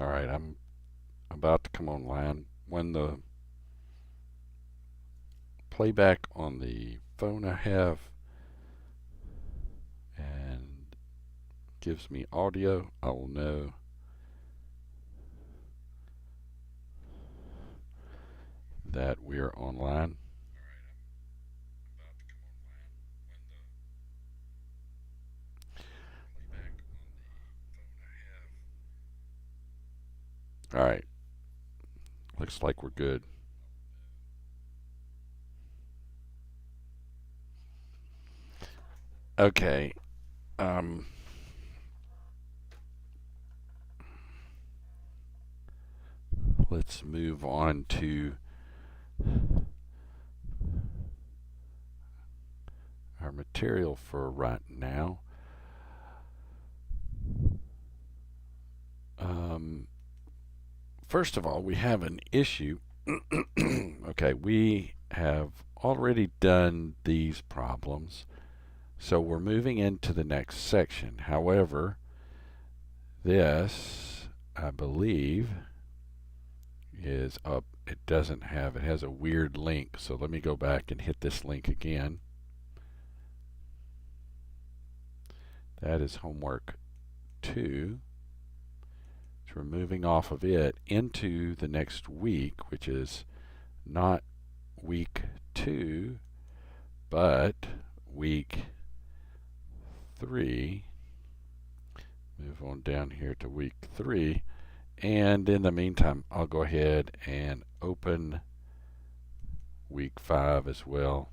Alright, I'm about to come online. When the playback on the phone I have and gives me audio, I will know that we are online. Alright, looks like we're good. Okay, let's move on to our material for right now. First of all, we have an issue. Okay, we have already done these problems, so we're moving into the next section. However, this, I believe, is up. It doesn't have, it has a weird link, so let me go back and hit this link again. That is homework 2. So we're moving off of it into the next week, which is not week 2, but week 3. Move on down here to week 3. And in the meantime, I'll go ahead and open week 5 as well.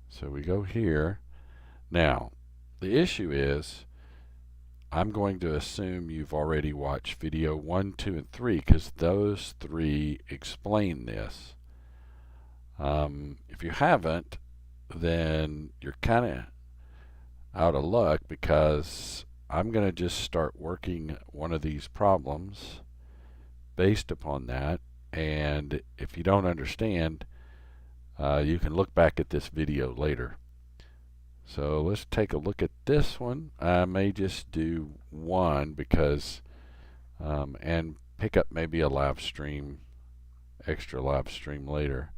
So we go here. Now, the issue is I'm going to assume you've already watched video 1, 2, and 3 because those 3 explain this. If you haven't, then you're kind of out of luck because I'm going to just start working one of these problems based upon that. And if you don't understand, you can look back at this video later. So let's take a look at this one. I may just do one because, and pick up maybe a live stream, extra live stream later.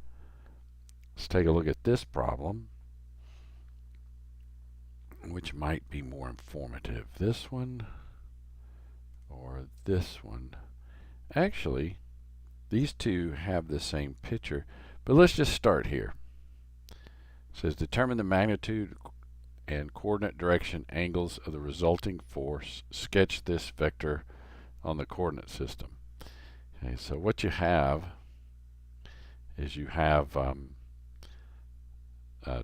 Let's take a look at this problem, which might be more informative. This one or this one. Actually, these two have the same picture, but let's just start here. It says determine the magnitude and coordinate direction angles of the resulting force. Sketch this vector on the coordinate system. Okay, so what you have is you have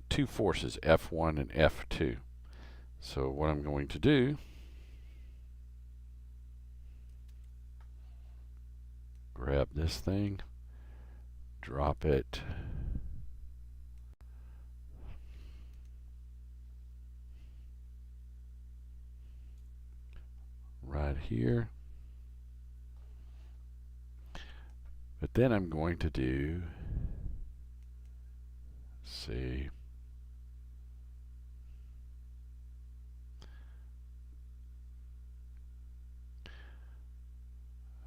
two forces, F1 and F2. So what I'm going to do, grab this thing, drop it right here. But then I'm going to do, let's see,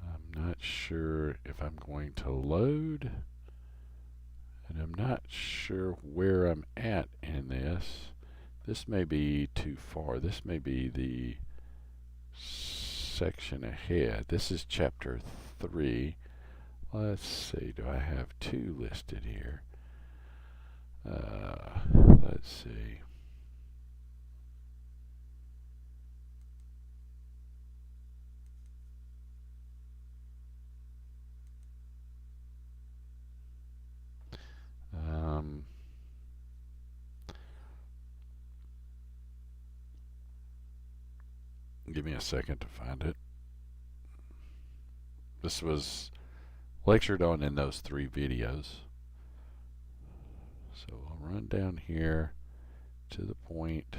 I'm not sure if I'm going to load, and I'm not sure where I'm at in this. This may be too far. This may be the section ahead. This is chapter 3. Let's see, do I have 2 listed here? Let's see. Give me a second to find it. This was lectured on in those 3 videos. So I'll run down here to the point.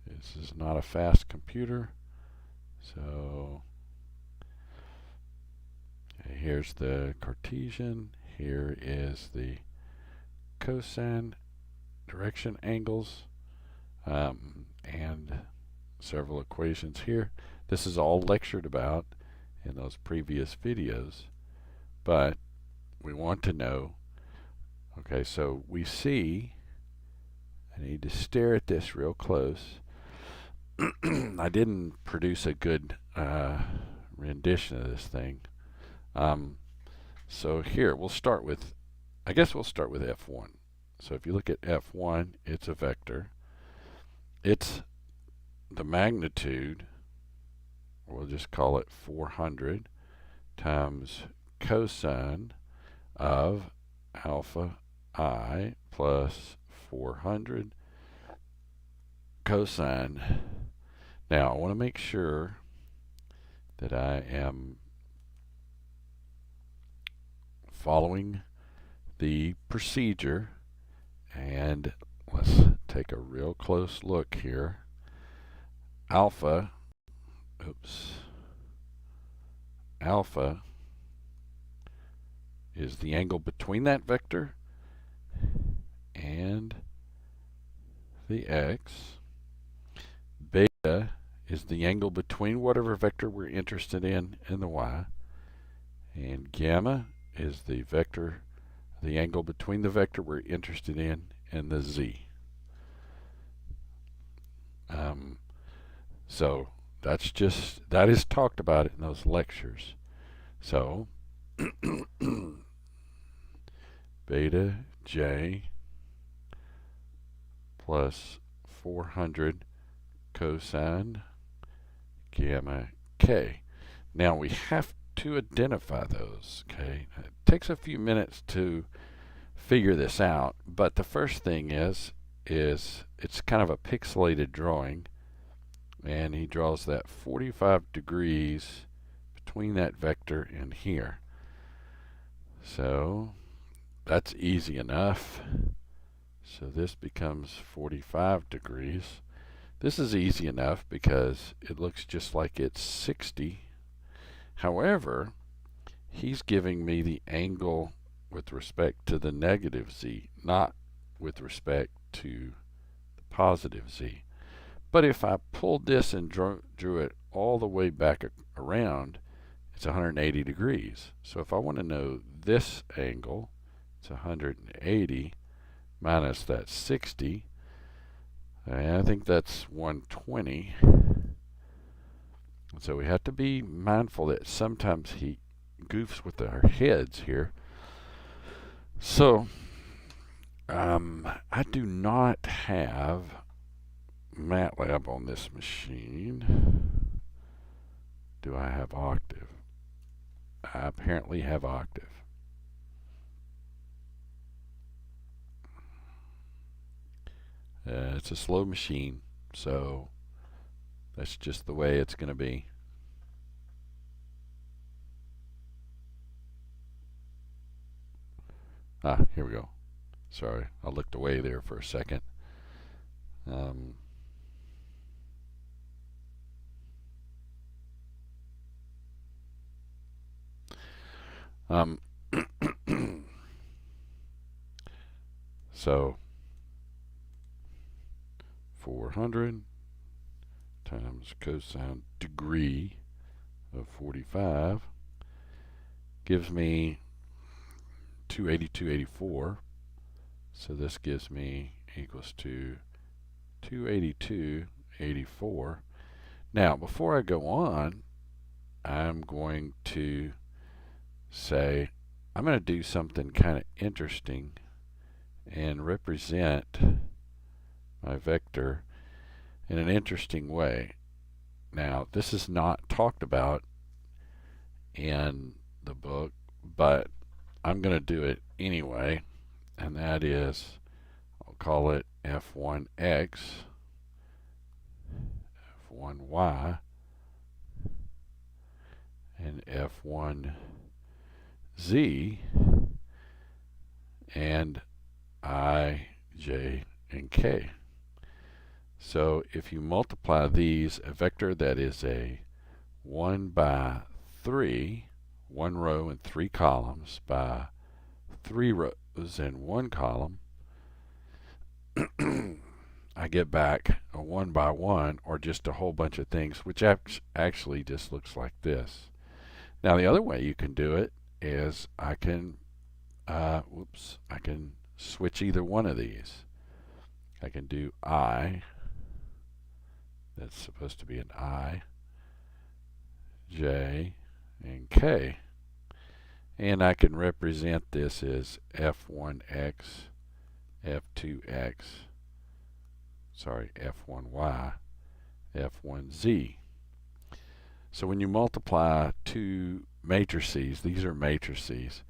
This is not a fast computer. So here's the Cartesian. Here is the cosine direction angles. and several equations here. This is all lectured about in those previous videos, but we want to know, okay, so we see, I need to stare at this real close. I didn't produce a good rendition of this thing. So here, we'll start with, I guess we'll start with F1. So if you look at F1, it's a vector. It's the magnitude, we'll just call it 400, times cosine of alpha I plus 400 cosine. Now, I want to make sure that I am following the procedure, and let's take a real close look here. Alpha is the angle between that vector and the x. Beta is the angle between whatever vector we're interested in and the y. And gamma is the angle between the vector we're interested in and the z. So that is talked about in those lectures. So beta j plus 400 cosine gamma k. Now we have to identify those, okay? It takes a few minutes to figure this out, but the first thing is it's kind of a pixelated drawing, and he draws that 45 degrees between that vector and here. So that's easy enough. So this becomes 45 degrees. This is easy enough because it looks just like it's 60. However, he's giving me the angle with respect to the negative z, not with respect to the positive z. But if I pulled this and drew it all the way back around, it's 180 degrees. So if I want to know this angle, it's 180 minus that 60, and I think that's 120. So we have to be mindful that sometimes he goofs with our heads here. So I do not have MATLAB on this machine. Do I have Octave? I apparently have Octave. It's a slow machine, so that's just the way it's going to be. Here we go. Sorry, I looked away there for a second. So 400 times cosine degree of 45 gives me 282.84. So this gives me equals to 282.84. Now, before I go on, I'm going to say I'm going to do something kind of interesting and represent my vector in an interesting way. Now, this is not talked about in the book, but I'm going to do it anyway, and that is, I'll call it F1x, F1y, and F1z, and I, j, and k. So if you multiply these, a vector that is a 1 by 3, 1 row and 3 columns, by 3 rows and 1 column, I get back a 1 by 1 or just a whole bunch of things, which actually just looks like this. Now the other way you can do it is I can I can switch either one of these. I can do I, that's supposed to be an I, J, and K. And I can represent this as F1X, F2X, sorry, F1Y, F1Z. So when you multiply two matrices, these are matrices,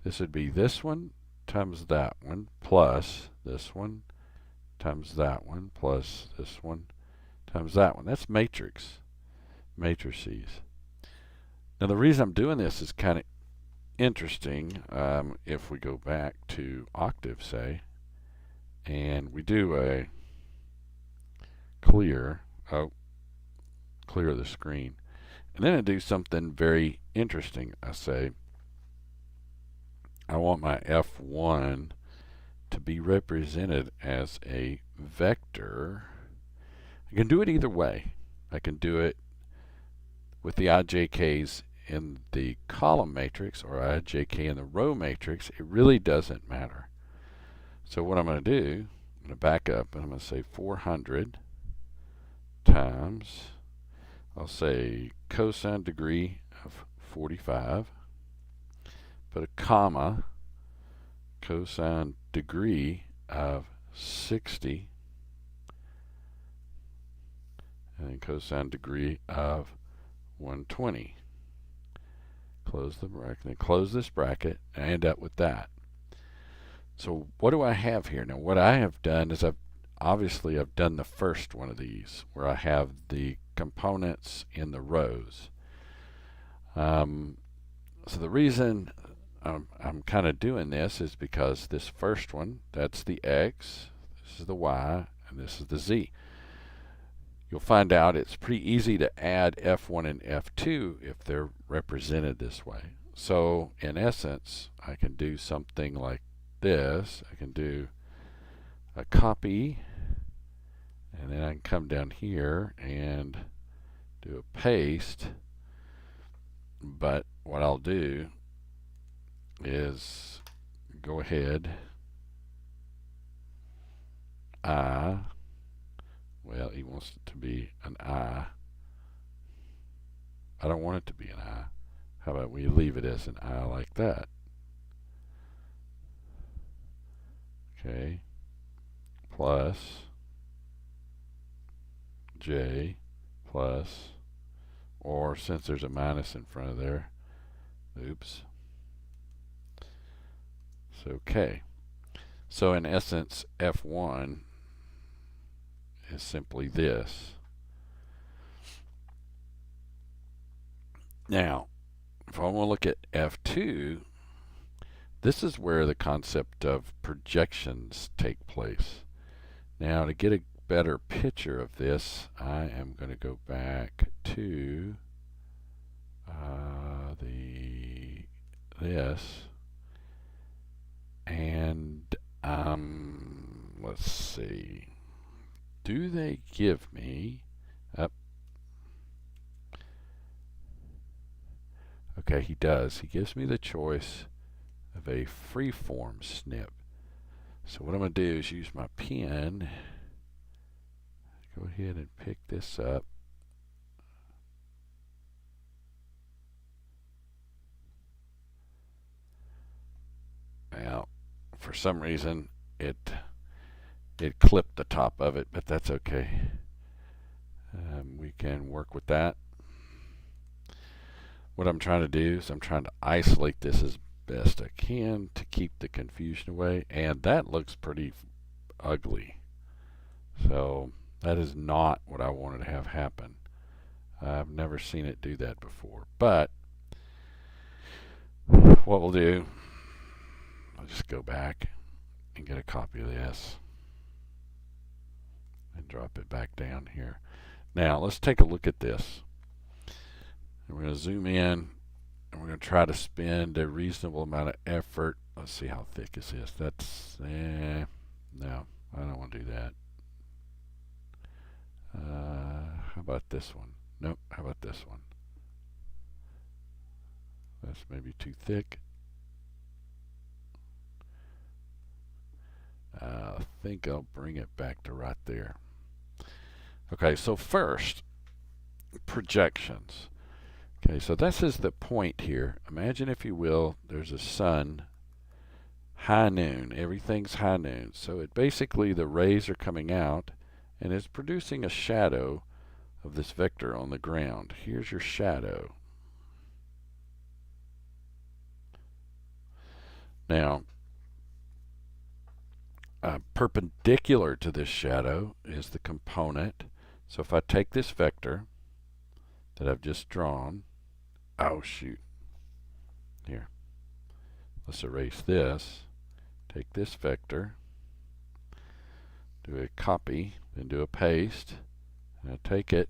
this would be this one times that one plus this one times that one plus this one times that one. That's matrices. Now the reason I'm doing this is kind of interesting. If we go back to Octave, say, and we do a clear the screen, and then I do something very interesting. I say I want my F1 to be represented as a vector. I can do it either way. I can do it with the ijk's in the column matrix or ijk in the row matrix. It really doesn't matter. So what I'm going to do, I'm going to back up and I'm going to say 400 times, I'll say cosine degree of 45, put a comma, cosine degree of 60, and then cosine degree of 120. Close the bracket, then close this bracket, and I end up with that. So what do I have here? Now what I have done is I've done the first one of these where I have the components in the rows. So the reason I'm kind of doing this is because this first one, that's the X, this is the Y, and this is the Z. You'll find out it's pretty easy to add F1 and F2 if they're represented this way. So in essence, I can do something like this. I can do a copy, and then I can come down here and do a paste. But what I'll do is go ahead, well, he wants it to be an I. I don't want it to be an I. How about we leave it as an I like that? Okay. Plus J plus, or since there's a minus in front of there, oops. So K. So in essence, F1 is simply this. Now, if I want to look at F2, this is where the concept of projections take place. Now, to get a better picture of this, I am going to go back to this, and let's see. Do they give me okay, he does. He gives me the choice of a freeform snip. So what I'm going to do is use my pen. Go ahead and pick this up. Now, for some reason, it clipped the top of it, but that's okay. We can work with that. What I'm trying to do is I'm trying to isolate this as best I can to keep the confusion away, and that looks pretty ugly. So that is not what I wanted to have happen. I've never seen it do that before. But what we'll do, I'll just go back and get a copy of this and drop it back down here. Now let's take a look at this. And we're going to zoom in, and we're going to try to spend a reasonable amount of effort. Let's see how thick is this. That's no, I don't want to do that. How about this one? Nope, how about this one? That's maybe too thick. I think I'll bring it back to right there. Okay, so first, projections. Okay, so this is the point here. Imagine, if you will, there's a sun, high noon. Everything's high noon. So it basically, the rays are coming out, and it's producing a shadow of this vector on the ground. Here's your shadow. Now, perpendicular to this shadow is the component. So if I take this vector that I've just drawn, oh shoot, here, let's erase this, take this vector, do a copy, then do a paste, and I take it,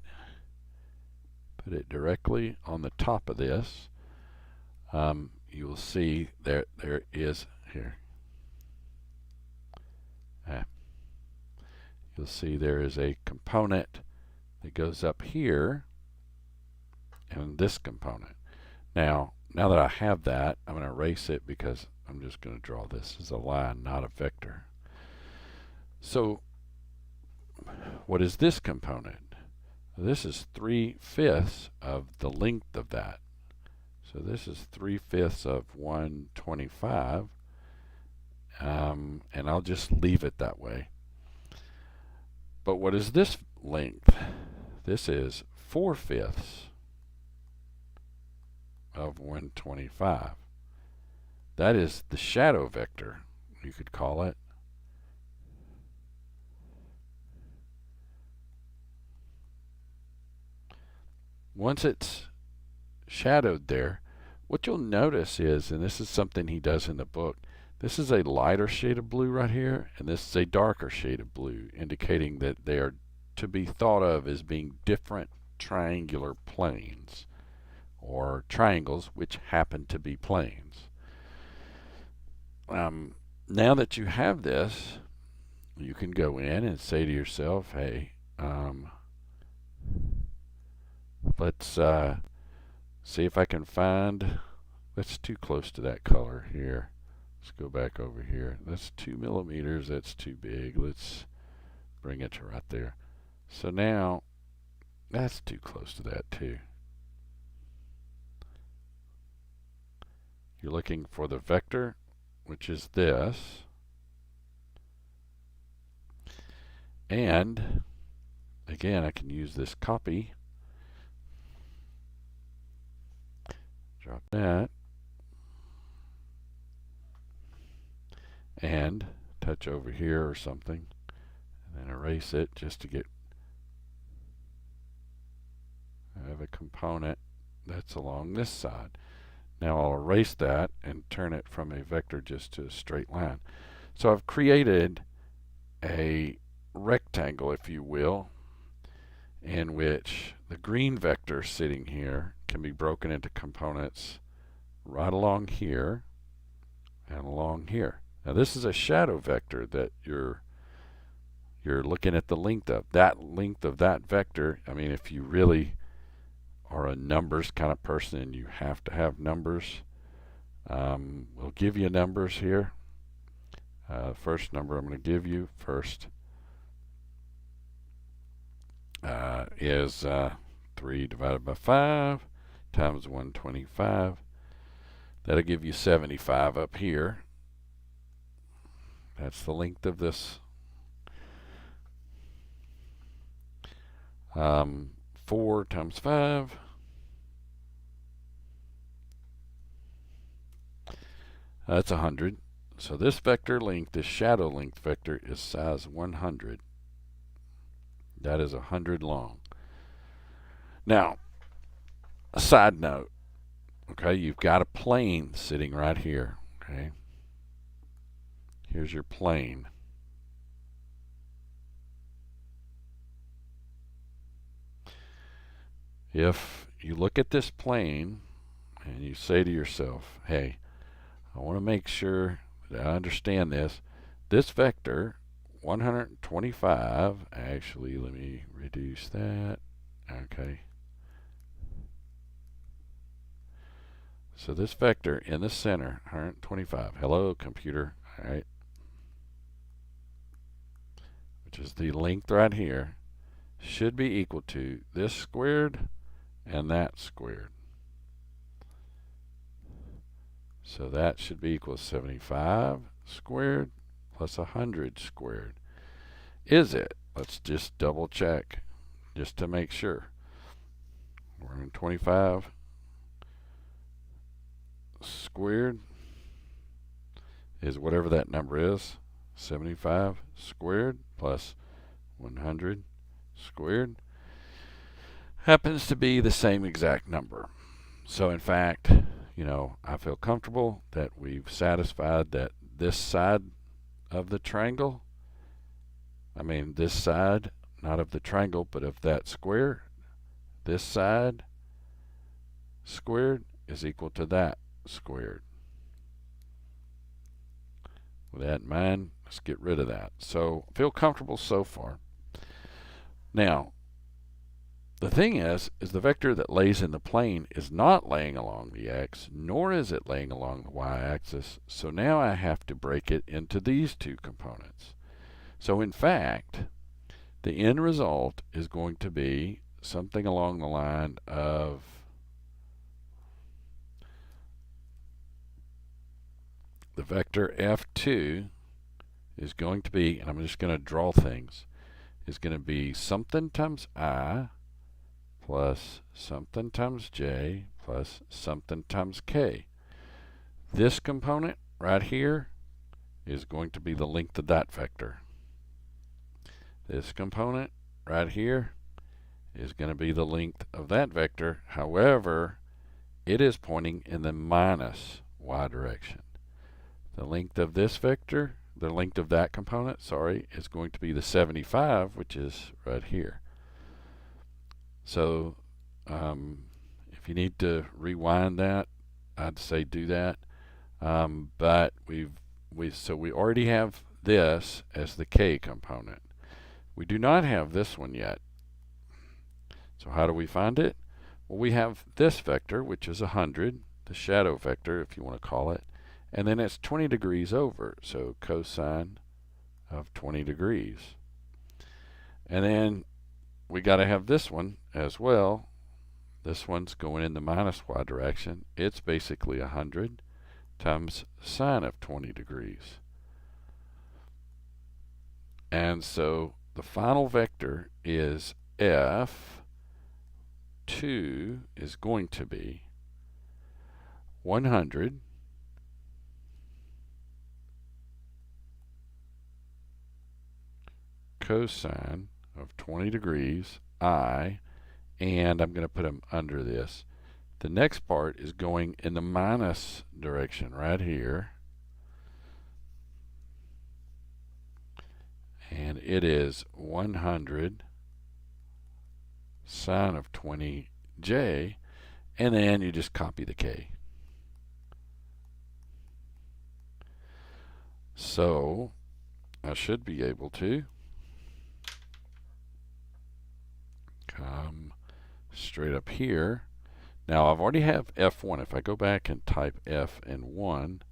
put it directly on the top of this. You will see there is here. You'll see there is a component that goes up here, and this component. Now that I have that, I'm going to erase it because I'm just going to draw this as a line, not a vector. So what is this component? This is 3/5 of the length of that. So this is 3/5 of 125, and I'll just leave it that way. But what is this length? This is 4/5 of 125. That is the shadow vector, you could call it. Once it's shadowed there, what you'll notice is, and this is something he does in the book, this is a lighter shade of blue right here, and this is a darker shade of blue, indicating that they are to be thought of as being different triangular planes, or triangles which happen to be planes. Now that you have this, you can go in and say to yourself, hey, let's see if I can find, that's too close to that color here. Let's go back over here. That's 2 millimeters. That's too big. Let's bring it to right there. So now, that's too close to that too. You're looking for the vector, which is this. And, again, I can use this copy. Drop that. And touch over here or something, and then erase it just to get, I have a component that's along this side. Now I'll erase that and turn it from a vector just to a straight line. So I've created a rectangle, if you will, in which the green vector sitting here can be broken into components right along here and along here. Now this is a shadow vector that you're looking at the length of. That length of that vector, I mean, if you really are a numbers kind of person and you have to have numbers, we'll give you numbers here. First number I'm going to give you first is 3 divided by 5 times 125. That'll give you 75 up here. That's the length of this. 4 times 5. That's 100. So this vector length, this shadow length vector, is size 100. That is 100 long. Now, a side note. Okay, you've got a plane sitting right here. Okay. Here's your plane. If you look at this plane and you say to yourself, hey, I want to make sure that I understand this. This vector, 125, actually, let me reduce that. Okay. So this vector in the center, 125. Hello, computer. All right. Which is the length right here, should be equal to this squared and that squared. So that should be equal to 75 squared plus 100 squared. Is it? Let's just double check just to make sure. 125 squared is whatever that number is. 75 squared plus 100 squared happens to be the same exact number. So in fact, you know, I feel comfortable that we've satisfied that this side of the triangle, I mean this side, not of the triangle, but of that square, this side squared is equal to that squared. With that in mind, let's get rid of that. So feel comfortable so far. Now, the thing is the vector that lays in the plane is not laying along the x, nor is it laying along the y-axis. So now I have to break it into these two components. So in fact, the end result is going to be something along the line of the vector f2 is going to be, and I'm just going to draw things, is going to be something times I plus something times j plus something times k. This component right here is going to be the length of that vector. This component right here is going to be the length of that vector. However, it is pointing in the minus y direction. The length of this vector, the length of that component, sorry, is going to be the 75, which is right here. So if you need to rewind that, I'd say do that. But we already have this as the k component. We do not have this one yet. So how do we find it? Well, we have this vector, which is 100, the shadow vector, if you want to call it, and then it's 20 degrees over, so cosine of 20 degrees. And then we got to have this one as well. This one's going in the minus y direction. It's basically 100 times sine of 20 degrees. And so the final vector is f2 is going to be 100 cosine of 20 degrees I, and I'm going to put them under this. The next part is going in the minus direction right here, and it is 100 sine of 20j, and then you just copy the k. So I should be able to come straight up here. Now I've already have F1. If I go back and type F and 1,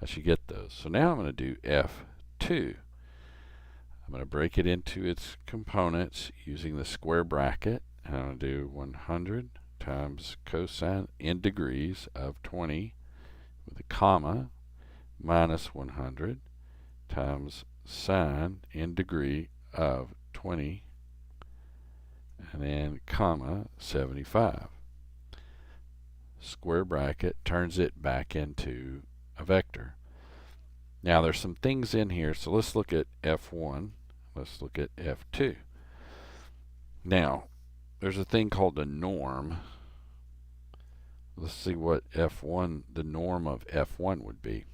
I should get those. So now I'm going to do F2. I'm going to break it into its components using the square bracket. And I'm going to do 100 times cosine in degrees of 20 with a comma minus 100 times sine in degree of 20 and then comma 75. Square bracket turns it back into a vector. Now there's some things in here, so let's look at F1. Let's look at F2. Now there's a thing called the norm. Let's see what F1, the norm of F1 would be.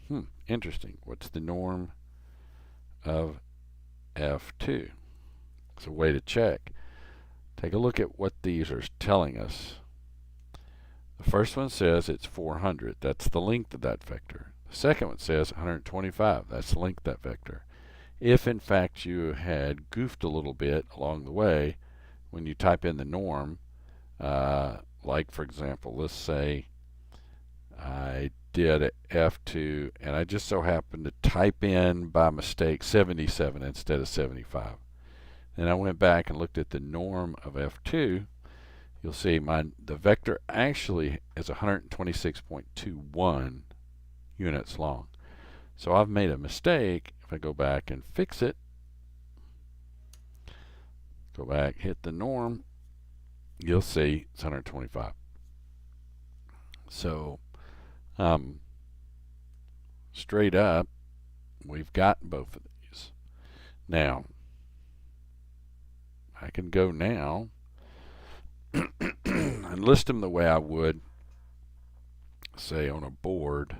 Interesting. What's the norm of F2? It's a way to check. Take a look at what these are telling us. The first one says it's 400. That's the length of that vector. The second one says 125. That's the length of that vector. if in fact you had goofed a little bit along the way when you type in the norm. Like for example, let's say I did a F2 and I just so happened to type in by mistake 77 instead of 75. Then I went back and looked at the norm of F2. You'll see the vector actually is 126.21 units long. So I've made a mistake. If I go back and fix it, go back, hit the norm, you'll see it's 125. So straight up, we've got both of these. Now, I can go now and list them the way I would, say, on a board.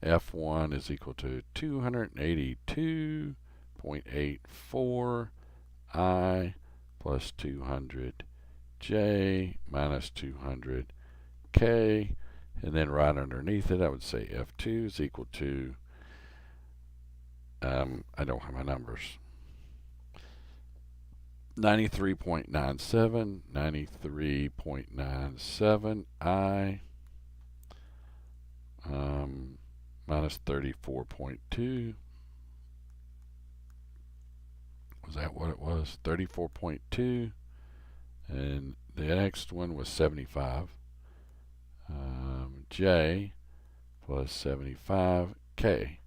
F1 is equal to 282.84 I plus 200 J minus 200 K, and then right underneath it I would say F2 is equal to, I don't have my numbers, 93.97 I minus 34.2. Was that what it was? 34.2. And the next one was 75. J plus 75 K.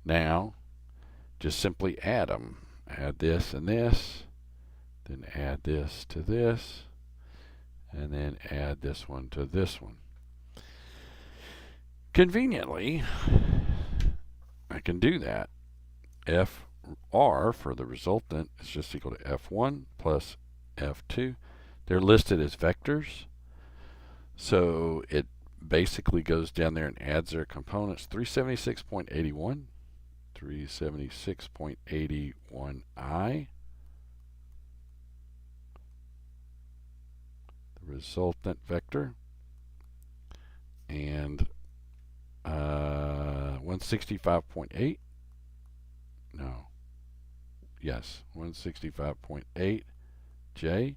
Now, just simply add them. Add this and this, then add this to this, and then add this one to this one. Conveniently, I can do that. FR for the resultant is just equal to F1 plus F2. They're listed as vectors, so it basically goes down there and adds their components. 376.81, 376.81 I, the resultant vector, and 165.8, no, yes, 165.8 J,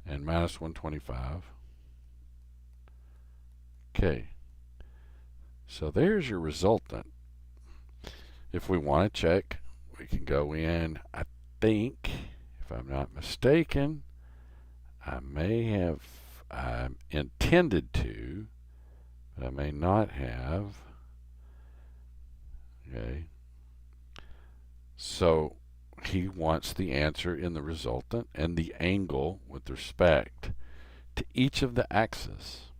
and minus 125 K. So there's your resultant. If we want to check, we can go in. I think, if I'm not mistaken, I may have intended to, but I may not have. Okay. So he wants the answer in the resultant and the angle with respect to each of the axes.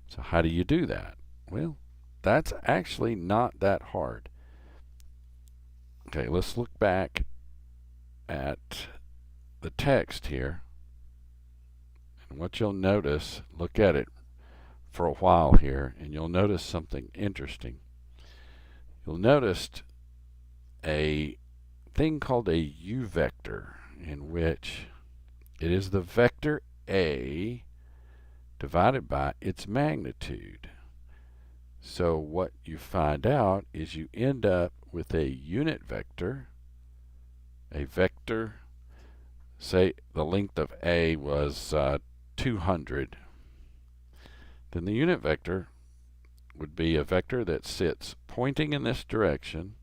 So how do you do that? Well, that's actually not that hard. Okay, let's look back at the text here. And what you'll notice, look at it for a while here, and you'll notice something interesting. You'll notice a thing called a u-vector, in which it is the vector A divided by its magnitude. So what you find out is you end up with a unit vector, say the length of A was 200. Then the unit vector would be a vector that sits pointing in this direction,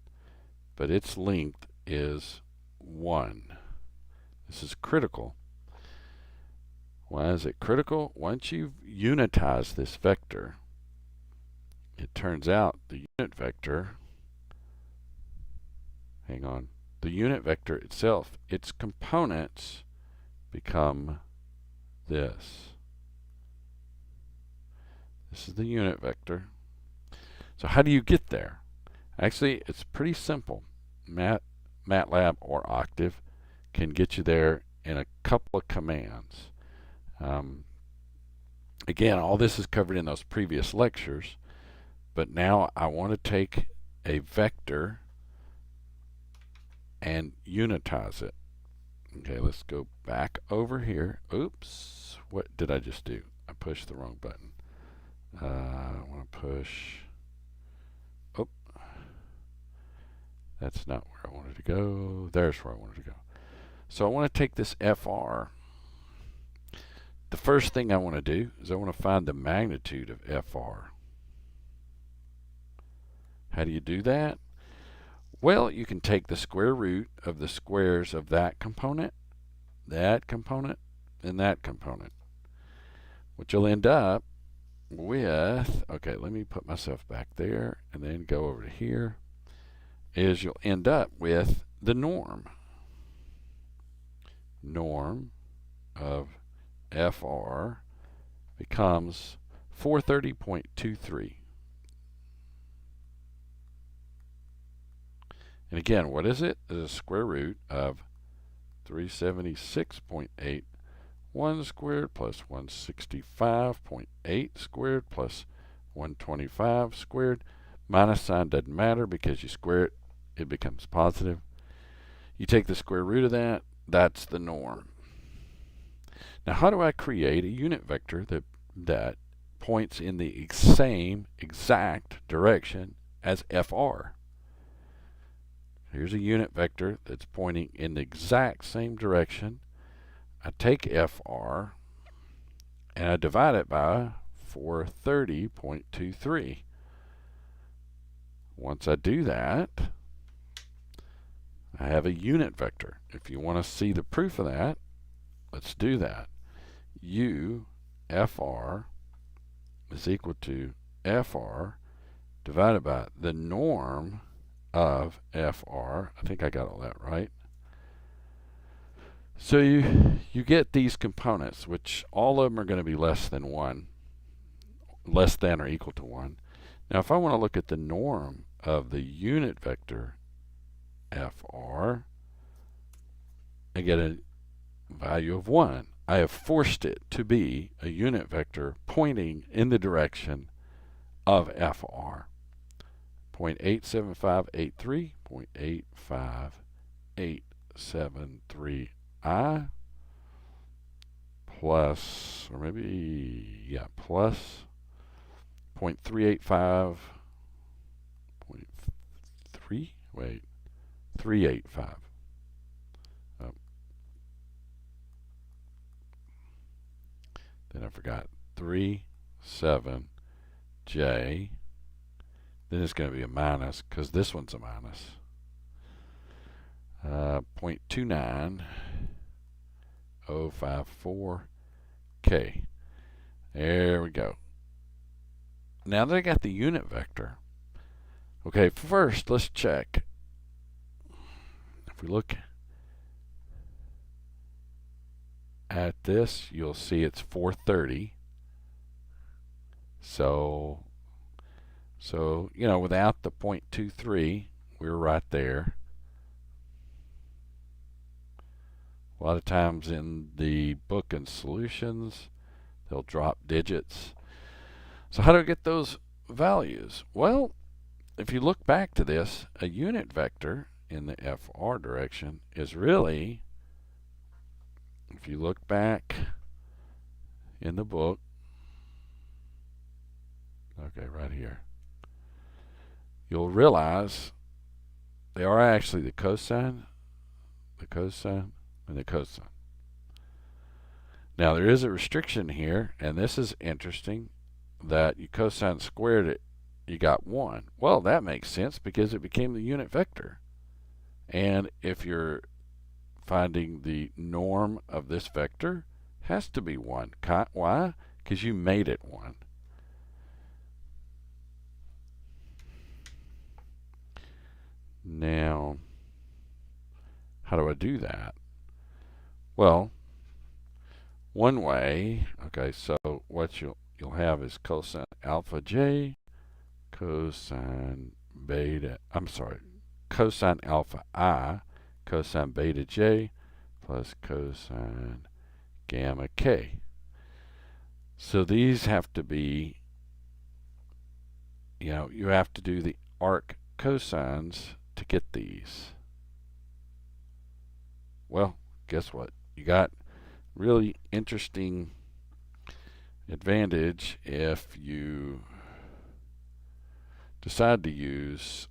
but its length is 1. This is critical. Why is it critical? Once you've unitized this vector, it turns out the unit vector, the unit vector itself, its components become this. This is the unit vector. So how do you get there? Actually, it's pretty simple. MATLAB or Octave can get you there in a couple of commands. Again, all this is covered in those previous lectures, but now I want to take a vector and unitize it. Okay, let's go back over here. Oops, what did I just do? I pushed the wrong button. I want to push, That's not where I wanted to go. There's where I wanted to go. So I want to take this FR. The first thing I want to do is I want to find the magnitude of FR. How do you do that? Well, you can take the square root of the squares of that component, and that component. What you'll end up with, okay, let me put myself back there and then go over to here, is you'll end up with the norm. Norm of FR becomes 430.23. And again, what is it? It's a square root of 376.8 1 squared plus 165.8 squared plus 125 squared. Minus sign doesn't matter because you square it, it becomes positive. You take the square root of that, that's the norm. Now how do I create a unit vector that points in the same exact direction as FR? Here's a unit vector that's pointing in the exact same direction. I take FR and I divide it by 430.23. Once I do that, I have a unit vector. If you want to see the proof of that, let's do that. U FR is equal to FR divided by the norm of FR. I think I got all that right. So you get these components, which all of them are going to be less than 1, less than or equal to 1. Now if I want to look at the norm of the unit vector FR, I get a value of 1. I have forced it to be a unit vector pointing in the direction of FR. 0.87583, 0.85873I plus, or maybe, yeah, plus 0.385, 385. Then I forgot 37J. Then it's going to be a minus because this one's a minus. 0.29054K. There we go. Now that I got the unit vector, okay, first let's check. If we look at this, you'll see it's 430. So you know, without the 0.23, we're right there. A lot of times in the book and solutions, they'll drop digits. So how do I get those values? Well, if you look back to this, a unit vector in the FR direction is really, if you look back in the book, okay, right here, you'll realize they are actually the cosine, and the cosine. Now there is a restriction here, and this is interesting, that you cosine squared it, you got 1. Well, that makes sense because it became the unit vector. And if you're finding the norm of this vector, it has to be 1. Why? Because you made it 1. Now, how do I do that? Well, one way, okay, so what you'll have is cosine alpha j, cosine alpha I, cosine beta j, plus cosine gamma k. So these have to be, you know, you have to do the arc cosines to get these. Well, guess what? You got really interesting advantage if you decide to use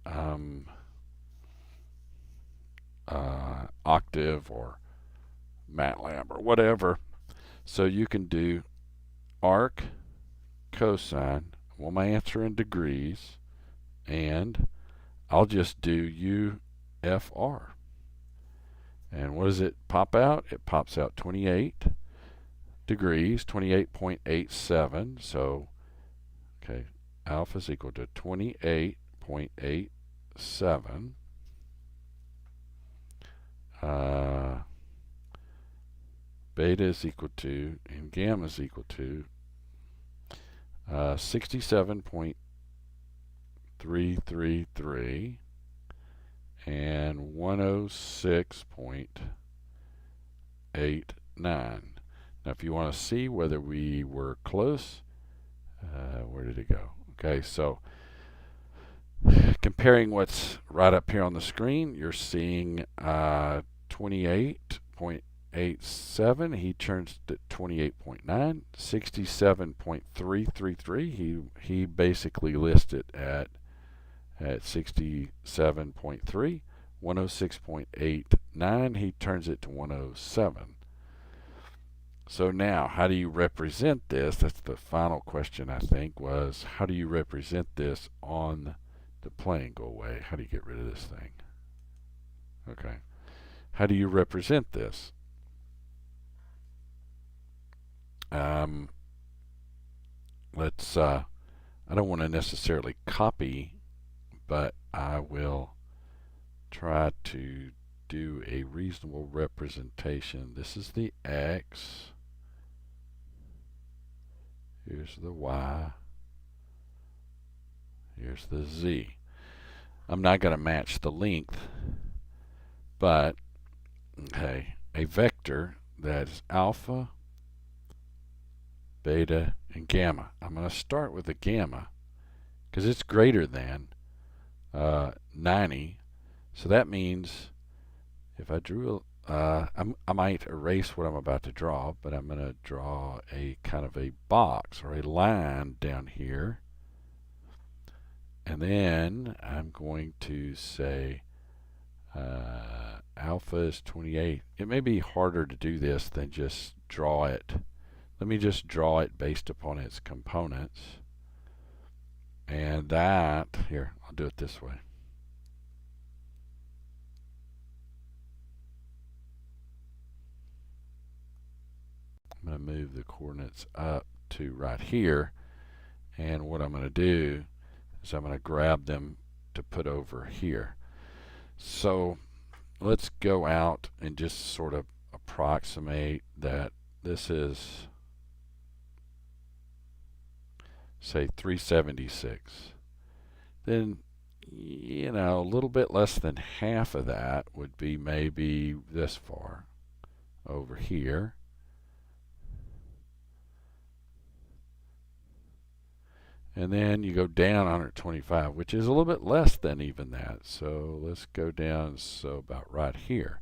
Octave or MATLAB or whatever. So you can do arc, cosine, well, my answer in degrees, and I'll just do UFR. And what does it pop out? It pops out 28 degrees, 28.87. So, okay, alpha is equal to 28.87. Beta is equal to, and gamma is equal to 67.333 and 106.89. Now, if you want to see whether we were close, where did it go? Okay, so comparing what's right up here on the screen, you're seeing 28.87. He turns to 28.9. 67.333. He basically listed at 67.3. 106.89. He turns it to 107. So now, how do you represent this? That's the final question, I think, was how do you represent this on the plane? Go away. How do you get rid of this thing? Okay. How do you represent this? Let's, I don't want to necessarily copy, but I will try to do a reasonable representation. This is the X. Here's the Y. Here's the Z. I'm not going to match the length, but, okay, a vector that is alpha, beta, and gamma. I'm going to start with the gamma because it's greater than 90. So that means if I drew, I might erase what I'm about to draw, but I'm going to draw a kind of a box or a line down here. And then I'm going to say alpha is 28. It may be harder to do this than just draw it. Let me just draw it based upon its components. And that, here, I'll do it this way. I'm going to move the coordinates up to right here. And what I'm going to do is I'm going to grab them to put over here. So let's go out and just sort of approximate that this is, say, 376. Then, you know, a little bit less than half of that would be maybe this far over here. And then you go down 125, which is a little bit less than even that. So let's go down, so about right here.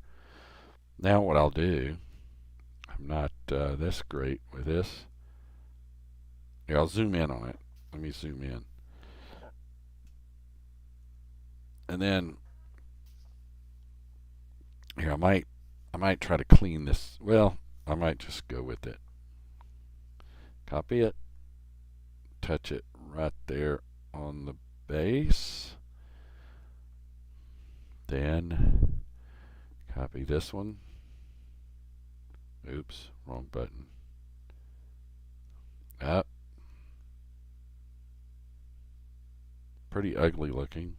Now what I'll do, I'm not this great with this. Here, I'll zoom in on it. Let me zoom in. And then here, I might try to clean this. Well, I might just go with it. Copy it. Touch it right there on the base. Then copy this one. Oops, wrong button. Up. Pretty ugly looking.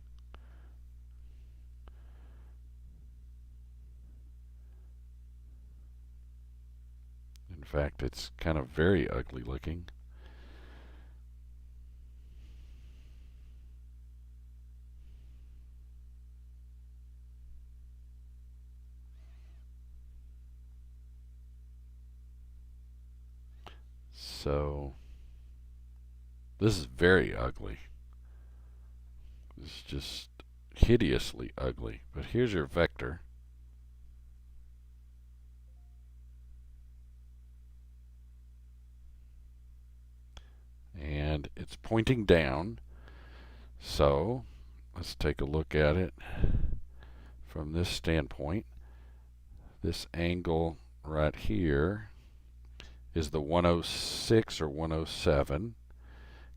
In fact, it's kind of very ugly looking. So this is very ugly. It's just hideously ugly. But here's your vector. And it's pointing down. So let's take a look at it from this standpoint, this angle right here is the 106 or 107,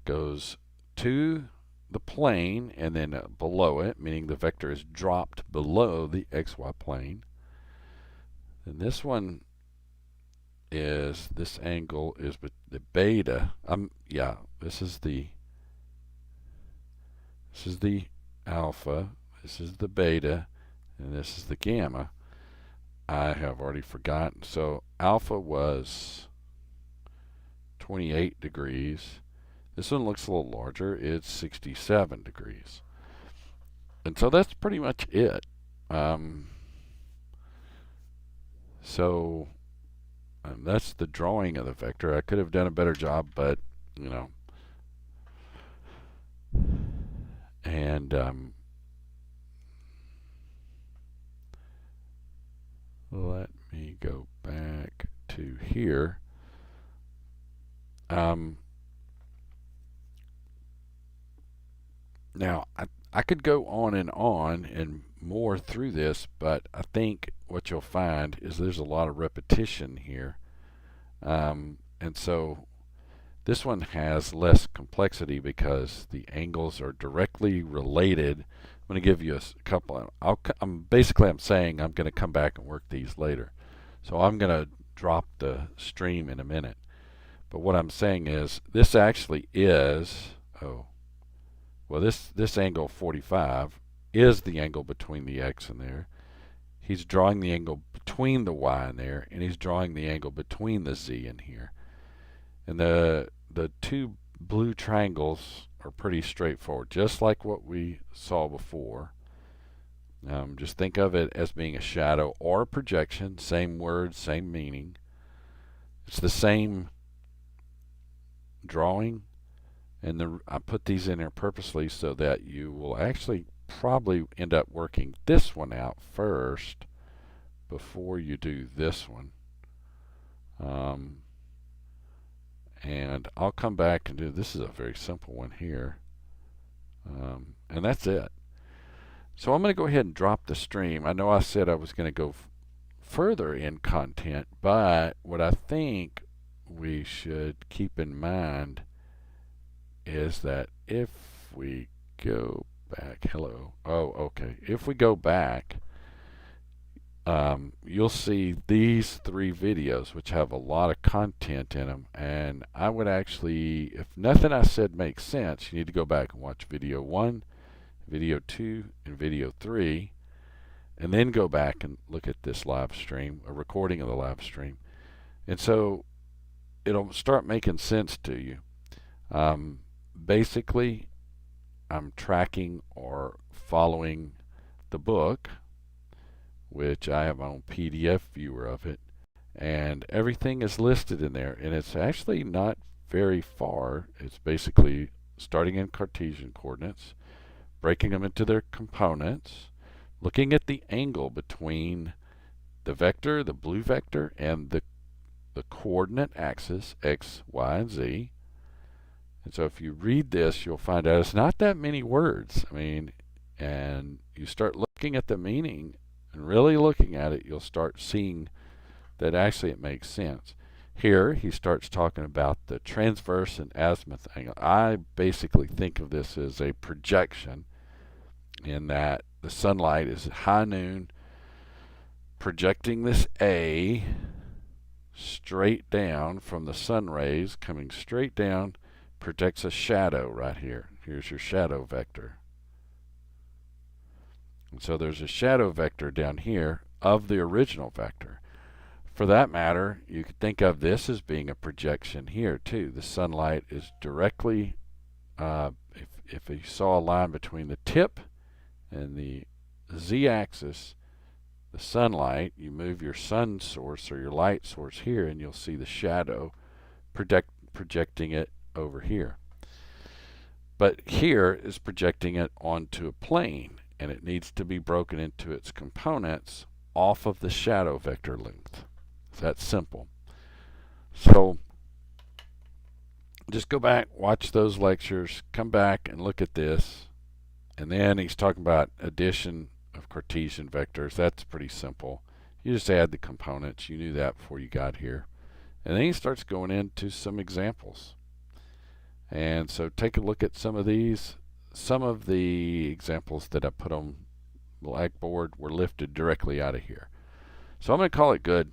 goes to the plane and then below it, meaning the vector is dropped below the xy plane. And this one is, this angle is the beta. This is the alpha, this is the beta, and this is the gamma. I have already forgotten. So alpha was 28 degrees. This one looks a little larger. It's 67 degrees. And so that's pretty much it. That's the drawing of the vector. I could have done a better job, but, you know. And let me go back to here. Now, I could go on and more through this, but I think what you'll find is there's a lot of repetition here. And so this one has less complexity because the angles are directly related. I'm going to give you a couple. I'm saying I'm going to come back and work these later. So I'm going to drop the stream in a minute. But what I'm saying is this actually is, this angle 45 is the angle between the x and there. He's drawing the angle between the y and there, and he's drawing the angle between the z and here. And the two blue triangles are pretty straightforward, just like what we saw before. Just think of it as being a shadow or a projection, same word, same meaning. It's the same drawing, and I put these in there purposely so that you will actually probably end up working this one out first before you do this one. And I'll come back and do, this is a very simple one here. And that's it. So I'm going to go ahead and drop the stream. I know I said I was going to go further in content, but what I think we should keep in mind is that if we go back, if we go back, you'll see these three videos which have a lot of content in them, and I would actually, if nothing I said makes sense, you need to go back and watch video 1, video 2, and video 3, and then go back and look at this live stream, a recording of the live stream, and so it'll start making sense to you. Basically, I'm tracking or following the book, which I have my own PDF viewer of it, and everything is listed in there, and it's actually not very far. It's basically starting in Cartesian coordinates, breaking them into their components, looking at the angle between the vector, the blue vector, and the coordinate axis, x, y, and z. And so if you read this, you'll find out it's not that many words. I mean, and you start looking at the meaning and really looking at it, you'll start seeing that actually it makes sense. Here, he starts talking about the transverse and azimuth angle. I basically think of this as a projection, in that the sunlight is at high noon, projecting this A straight down from the sun rays, coming straight down, projects a shadow right here. Here's your shadow vector. And so there's a shadow vector down here of the original vector. For that matter, you could think of this as being a projection here too. The sunlight is directly, if you saw a line between the tip and the z-axis, the sunlight, you move your sun source or your light source here, and you'll see the shadow projecting it over here. But here is projecting it onto a plane, and it needs to be broken into its components off of the shadow vector length. It's that simple. So just go back, watch those lectures, come back and look at this, and then he's talking about addition of Cartesian vectors. That's pretty simple. You just add the components. You knew that before you got here. And then he starts going into some examples. And so take a look at some of these. Some of the examples that I put on Blackboard were lifted directly out of here. So I'm going to call it good.